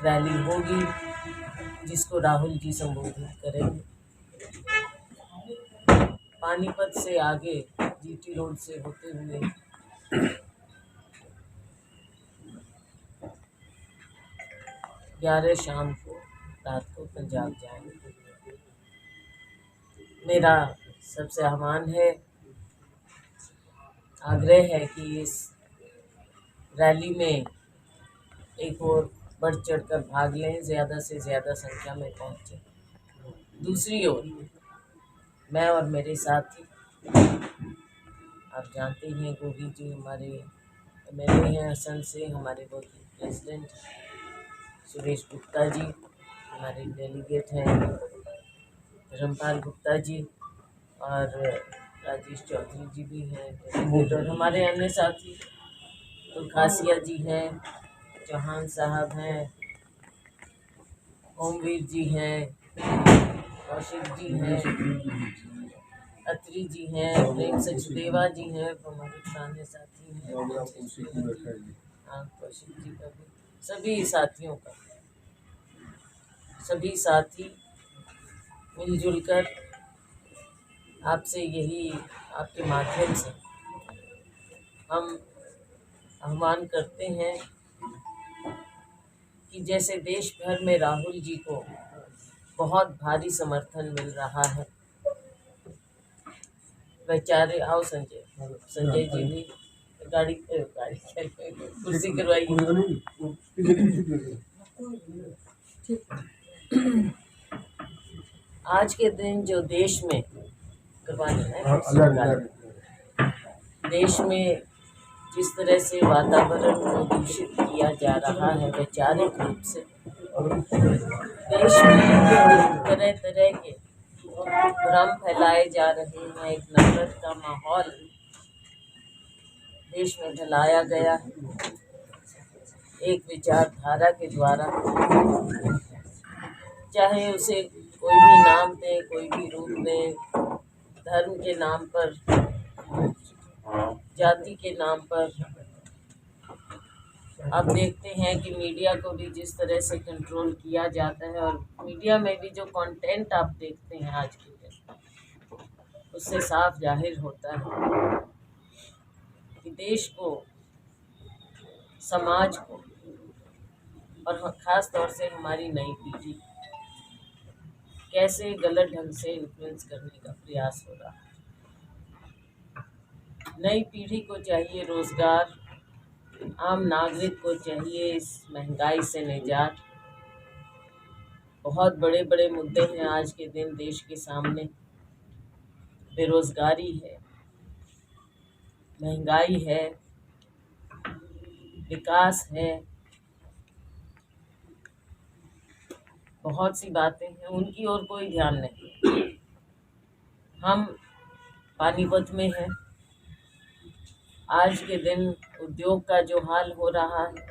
Rally होगी जिसको राहुल जी संबोधित करेंगे। पानीपत से आगे जीटी रोड से होते हुए 11 शाम को रात को पंजाब जाएंगे। मेरा सबसे आग्रह है कि इस रैली में एक और बढ़ चढ़ कर भाग लें, ज़्यादा से ज़्यादा संख्या में पहुँचें। दूसरी ओर मैं और मेरे साथी, आप जानते ही हैं, गोभी जी हमारे एमएलए हैं असम से, हमारे वर्किंग प्रेसिडेंट सुरेश गुप्ता जी हमारे डेलीगेट हैं, धर्मपाल गुप्ता जी और राजेश चौधरी जी भी हैं डेलीगेट, और हमारे अन्य साथी खासिया जी हैं, चौहान साहब हैं, ओमवीर जी हैं, कौशिक जी हैं, अत्री जी हैं, प्रेम सचदेवा जी हैं, हमारे पुराने साथी हैं, कौशिक जी का भी, सभी साथियों का, सभी साथी मिलजुल कर आपसे यही, आपके माध्यम से हम आह्वान करते हैं कि जैसे देश भर में राहुल जी को बहुत भारी समर्थन मिल रहा है, बेचारे आओ संजय जी भी गाड़ी कुर्सी करवाइए। आज के दिन जो देश में देश में जिस तरह से वातावरण को दूषित किया जा रहा है वैचारिक रूप से, देश में तरह तरह के भ्रम फैलाए जा रहे हैं, एक नफरत का माहौल देश में फैलाया गया है एक विचारधारा के द्वारा, चाहे उसे कोई भी नाम दे, कोई भी रूप दे, धर्म के नाम पर, जाति के नाम पर। आप देखते हैं कि मीडिया को भी जिस तरह से कंट्रोल किया जाता है, और मीडिया में भी जो कंटेंट आप देखते हैं आज के दिन, उससे साफ जाहिर होता है कि देश को, समाज को और ख़ास तौर से हमारी नई पीढ़ी कैसे गलत ढंग से इन्फ्लुएंस करने का प्रयास हो रहा है। नई पीढ़ी को चाहिए रोज़गार, आम नागरिक को चाहिए इस महंगाई से निजात। बहुत बड़े बड़े मुद्दे हैं आज के दिन देश के सामने, बेरोज़गारी है, महंगाई है, विकास है, बहुत सी बातें हैं, उनकी ओर कोई ध्यान नहीं। हम पानीपत में हैं, आज के दिन उद्योग का जो हाल हो रहा है,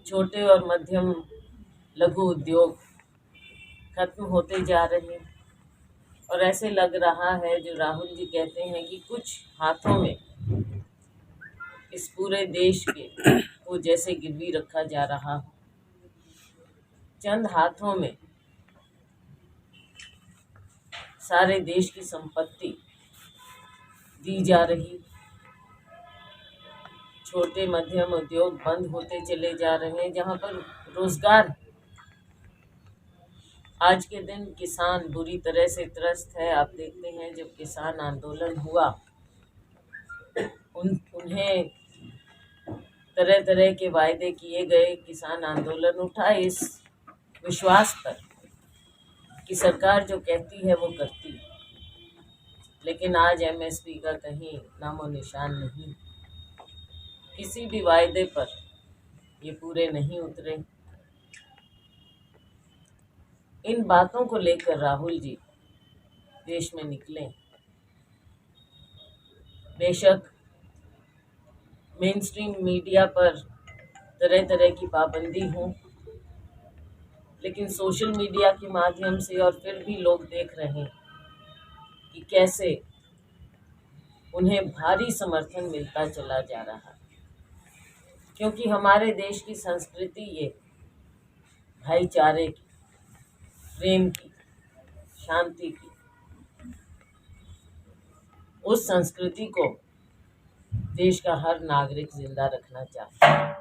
छोटे और मध्यम लघु उद्योग खत्म होते जा रहे हैं, और ऐसे लग रहा है, जो राहुल जी कहते हैं कि कुछ हाथों में इस पूरे देश के को जैसे गिरवी रखा जा रहा हो, चंद हाथों में सारे देश की संपत्ति दी जा रही, छोटे मध्यम उद्योग बंद होते चले जा रहे हैं, जहाँ पर रोजगार, आज के दिन किसान बुरी तरह से त्रस्त है। आप देखते हैं जब किसान आंदोलन हुआ, उन्हें तरह तरह के वायदे किए गए, किसान आंदोलन उठा इस विश्वास पर कि सरकार जो कहती है वो करती है, लेकिन आज एमएसपी का कहीं नामो निशान नहीं, किसी भी वायदे पर ये पूरे नहीं उतरे। इन बातों को लेकर राहुल जी देश में निकले। बेशक मेन स्ट्रीम मीडिया पर तरह तरह की पाबंदी हो, लेकिन सोशल मीडिया के माध्यम से और फिर भी लोग देख रहे हैं कि कैसे उन्हें भारी समर्थन मिलता चला जा रहा है। क्योंकि हमारे देश की संस्कृति ये भाईचारे की, प्रेम की, शांति की, उस संस्कृति को देश का हर नागरिक जिंदा रखना चाहता है।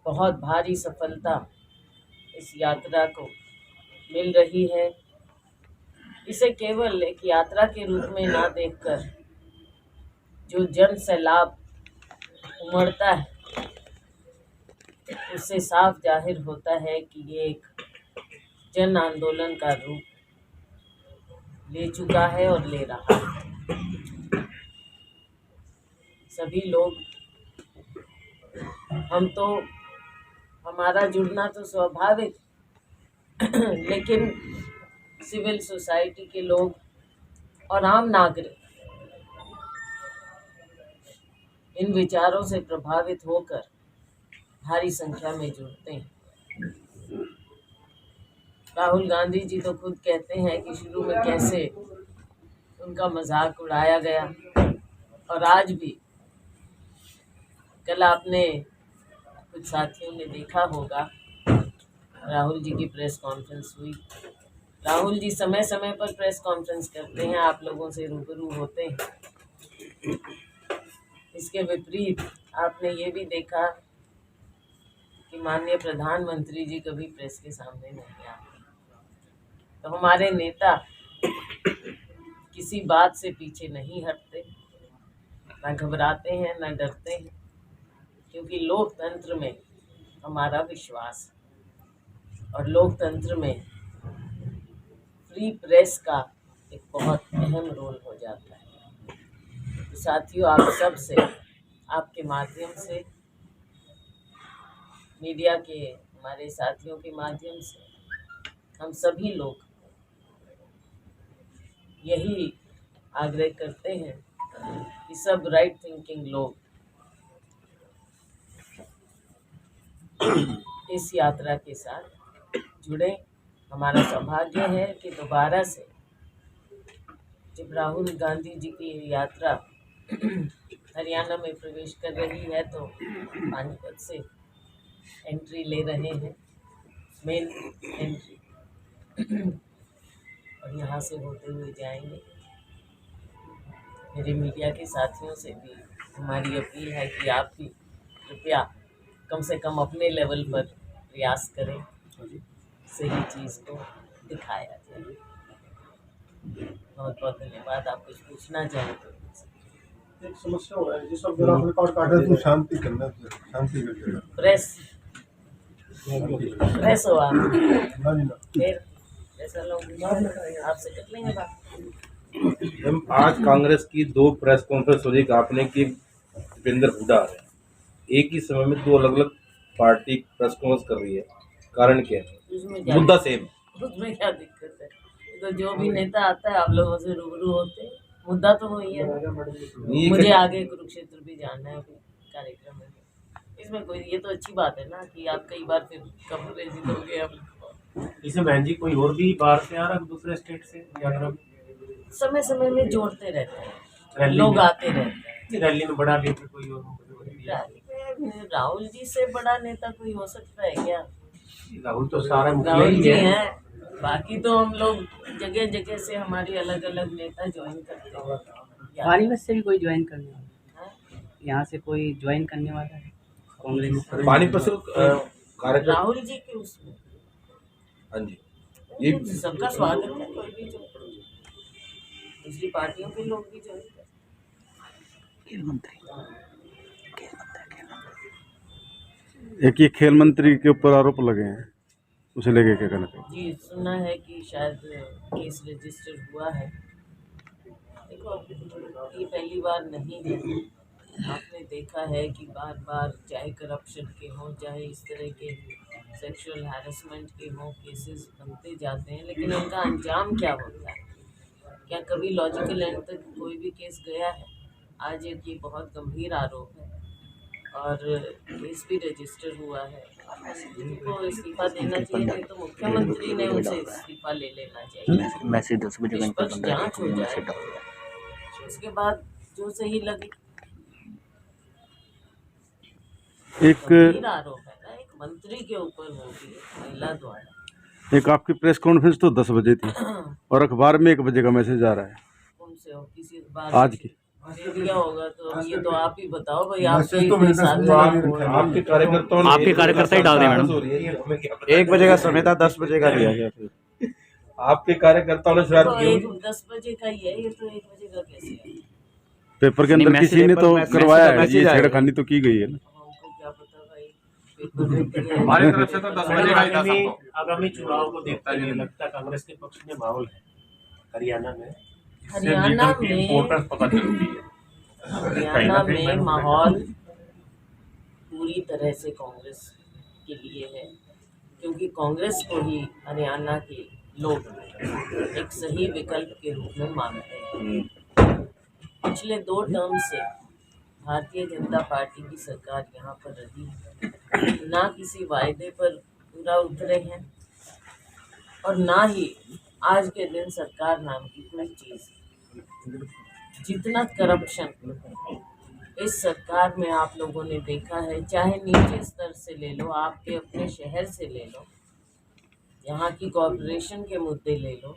बहुत भारी सफलता इस यात्रा को मिल रही है। इसे केवल एक यात्रा के रूप में ना देखकर जो जन सैलाब उमड़ता है, उससे साफ जाहिर होता है कि ये एक जन आंदोलन का रूप ले चुका है और ले रहा है। सभी लोग, हम तो, हमारा जुड़ना तो स्वाभाविक, लेकिन सिविल सोसाइटी के लोग और आम नागरिक इन विचारों से प्रभावित होकर भारी संख्या में जुड़ते हैं। राहुल गांधी जी तो खुद कहते हैं कि शुरू में कैसे उनका मजाक उड़ाया गया, और आज भी। कल आपने कुछ साथियों ने देखा होगा, राहुल जी की प्रेस कॉन्फ्रेंस हुई। राहुल जी समय समय पर प्रेस कॉन्फ्रेंस करते हैं, आप लोगों से रूबरू होते हैं। इसके विपरीत आपने ये भी देखा कि माननीय प्रधानमंत्री जी कभी प्रेस के सामने नहीं आते। तो हमारे नेता किसी बात से पीछे नहीं हटते, न घबराते हैं, न डरते हैं, क्योंकि लोकतंत्र में हमारा विश्वास है और लोकतंत्र में फ्री प्रेस का एक बहुत अहम रोल हो जाता है। तो साथियों, आप सब से, आपके माध्यम से, मीडिया के हमारे साथियों के माध्यम से, हम सभी लोग यही आग्रह करते हैं कि सब राइट थिंकिंग लोग इस यात्रा के साथ जुड़े। हमारा सौभाग्य है कि दोबारा से जब राहुल गांधी जी की यात्रा हरियाणा में प्रवेश कर रही है तो पानीपत से एंट्री ले रहे हैं, मेन एंट्री, और यहाँ से होते हुए जाएंगे। मेरे मीडिया के साथियों से भी हमारी अपील है कि आप भी कृपया कम से कम अपने लेवल पर प्रयास करें, सही चीज़ को दिखाया जाए। बहुत बहुत धन्यवाद। आप कुछ पूछना चाहें तो। एक समस्या हो रहा है, जिस वक्त रिकॉर्ड काट रहे हैं तो शांति करना, शांति करके प्रेस हो आप फिर ऐसा लोग आपसे कर लेंगे बात। आज कांग्रेस की 2 प्रेस कॉन्फ्रेंस हो रही, आपने की दीपेंद्र हुड्डा है, एक ही समय में 2 अलग अलग पार्टी प्रेस कॉन्फ्रेंस कर रही है, कारण क्या है? मुद्दा सेम, उसमें क्या दिक्कत है? तो जो भी नेता आता है आप लोगों से रूबरू होते हैं, मुद्दा तो वही है। मुझे आगे कुरुक्षेत्र भी जाना है कार्यक्रम में, इसमें कोई, ये तो अच्छी बात है ना कि आप कई बार फिर कवरेज दोगे। अब इसमें बहन जी कोई और भी बाहर से आ रहा है, दूसरे स्टेट से यात्रा समय समय में जोड़ते रहते हैं, लोग आते रहते हैं। रैली में बड़ा लीडर कोई और रैली में राहुल जी से बड़ा नेता कोई हो सकता है क्या? राहुल तो सारा राहुल जी हैं, बाकी तो हम लोग जगह जगह से हमारी अलग अलग नेता ज्वाइन करते हैं। पानीपत से भी कोई ज्वाइन करने वाला है? यहाँ से कोई ज्वाइन करने वाला है कांग्रेस? पानीपत से कार्यक्रम राहुल जी के उसमें, हाँ जी, ये सबका स्वागत है। कोई भी जो दूसरी पार्टियों के लोग भी ज्वाइन करते हैं। खेल मंत्री एक ये खेल मंत्री के ऊपर आरोप लगे हैं, उसे लेके क्या कहना चाहिए? जी, सुना है कि शायद केस रजिस्टर हुआ है। देखो, ये पहली बार नहीं है। आपने देखा है कि बार बार चाहे करप्शन के हों, चाहे इस तरह के सेक्सुअल हैरेसमेंट के हों, केसेस बनते जाते हैं, लेकिन उनका अंजाम क्या होता है? क्या कभी लॉजिकल एंड तक कोई भी केस गया है? आज एक ये बहुत गंभीर आरोप है और केस भी रजिस्टर हुआ है। उनको इस्तीफा देना चाहिए, तो मुख्यमंत्री ने उनसे इस्तीफा ले लेना चाहिए। मैसेज 10 बजे निष्पक्ष जांच हो जाए, उसके बाद जो सही लगे एक गंभीर आरोप है ना, एक मंत्री के ऊपर, वो भी एक महिला द्वारा। एक आपकी प्रेस कॉन्फ्रेंस तो 10 बजे थी और अखबार में 1 बजे का मैसेज आ रहा है उनसे हो किसी बात आज की। दे दिया होगा, तो ये तो आप ही बताओ भाई, आपके मैसेज तो इतने मैंने साल सुना में नहीं बोल रखा। रहे आपके कार्यकर्ताओं ने आपके कार्यकर्ता ही डाल रहे हैं मैडम। हो रही है, हमें क्या पता। 1 बजे का समय था, 10 बजे का दिया गया फिर। आपके कार्यकर्ताओं ने शायद तो की एक होगी। 10 बजे का ही है, ये तो 1 बजे का कैसे है? पेपर के नहीं, अंदर किसी ने तो मैसेज करवाया का है, मैसेज ये आया है। छेड़खानी तो की गई है ना। हमको क्या पता भाई, पेपर में हमारी तरफ से तो 10 बजे का ही था आगामी सबको। आगामी चुनाव को देखते हुए लगता कांग्रेस के पक्ष में माहौल है हरियाणा में। हरियाणा की में इम्पोर्टेंस पता चलती है। हरियाणा में माहौल पूरी तरह से कांग्रेस के लिए है, क्योंकि कांग्रेस को ही हरियाणा के लोग एक सही विकल्प के रूप में मानते हैं। पिछले 2 टर्म से भारतीय जनता पार्टी की सरकार यहाँ पर रही है, ना किसी वायदे पर पूरा उतरे हैं और ना ही आज के दिन सरकार नाम की कोई चीज़। जितना करप्शन इस सरकार में आप लोगों ने देखा है, चाहे नीचे स्तर से ले लो, आपके अपने शहर से ले लो, यहाँ की कॉरपोरेशन के मुद्दे ले लो,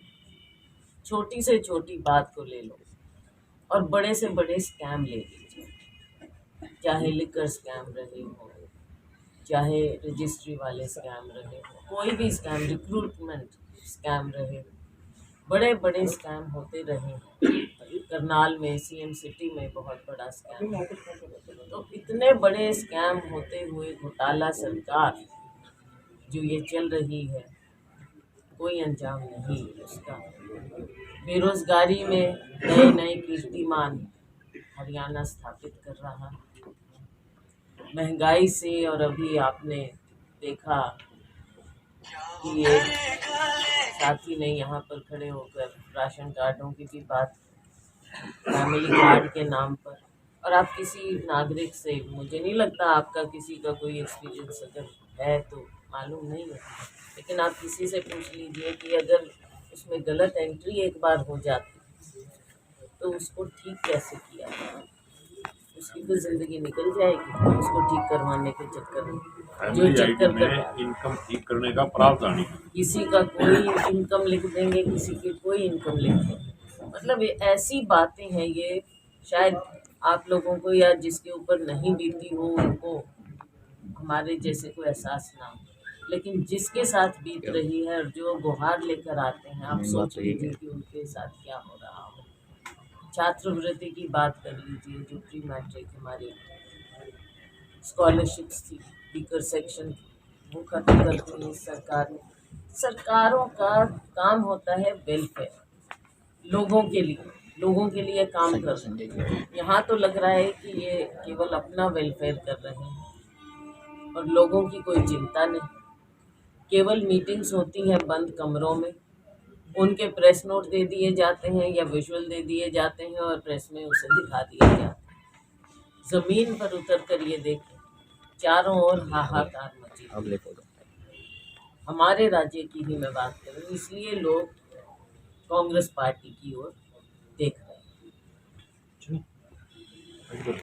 छोटी से छोटी बात को ले लो और बड़े से बड़े स्कैम ले लीजिए, चाहे लिकर स्कैम रहे हो, चाहे रजिस्ट्री वाले स्कैम रहे हो, कोई भी स्कैम, रिक्रूटमेंट स्कैम रहे, बड़े बड़े स्कैम होते रहे हैं। करनाल में, सीएम सिटी में बहुत बड़ा स्कैम है। तो इतने बड़े स्कैम होते हुए घोटाला सरकार जो ये चल रही है, कोई अंजाम नहीं है उसका। बेरोजगारी में नए नए कीर्तिमान हरियाणा स्थापित कर रहा है। महंगाई से, और अभी आपने देखा कि ये साथी ने यहाँ पर खड़े होकर राशन कार्डों की भी बात, फैमिली कार्ड के नाम पर, और आप किसी नागरिक से, मुझे नहीं लगता आपका किसी का कोई एक्सपीरियंस अगर है तो मालूम नहीं है, लेकिन आप किसी से पूछ लीजिए कि अगर उसमें गलत एंट्री एक बार हो जाती तो उसको ठीक कैसे किया जाए, उसकी तो ज़िंदगी निकल जाएगी उसको ठीक करवाने के चक्कर में। जो चक्कर कर इनकम ठीक करने का प्रावधान है। किसी का कोई इनकम लिख देंगे, किसी की कोई इनकम लिख देंगे, मतलब ये ऐसी बातें हैं, ये शायद आप लोगों को या जिसके ऊपर नहीं बीती हो उनको हमारे जैसे को एहसास ना हो, लेकिन जिसके साथ बीत रही है और जो गुहार लेकर आते हैं, आप सोच लीजिए कि उनके साथ क्या हो रहा हो। छात्रवृत्ति की बात कर लीजिए, जो प्री मैट्रिक हमारी स्कॉलरशिप्स थी, वीकर सेक्शन, वो खत्म कर दी सरकार ने। सरकारों का काम होता है वेलफेयर, लोगों के लिए काम कर रहे हैं। यहाँ तो लग रहा है कि ये केवल अपना वेलफेयर कर रहे हैं और लोगों की कोई चिंता नहीं। केवल मीटिंग्स होती हैं बंद कमरों में, उनके प्रेस नोट दे दिए जाते हैं या विजुअल दे दिए जाते हैं और प्रेस में उसे दिखा दिया जाता है। ज़मीन पर उतर कर ये देखें, चारों ओर हाहाकार मची है। हमारे राज्य की ही मैं बात करूँ, इसलिए लोग कांग्रेस पार्टी की ओर देख रहे हैं।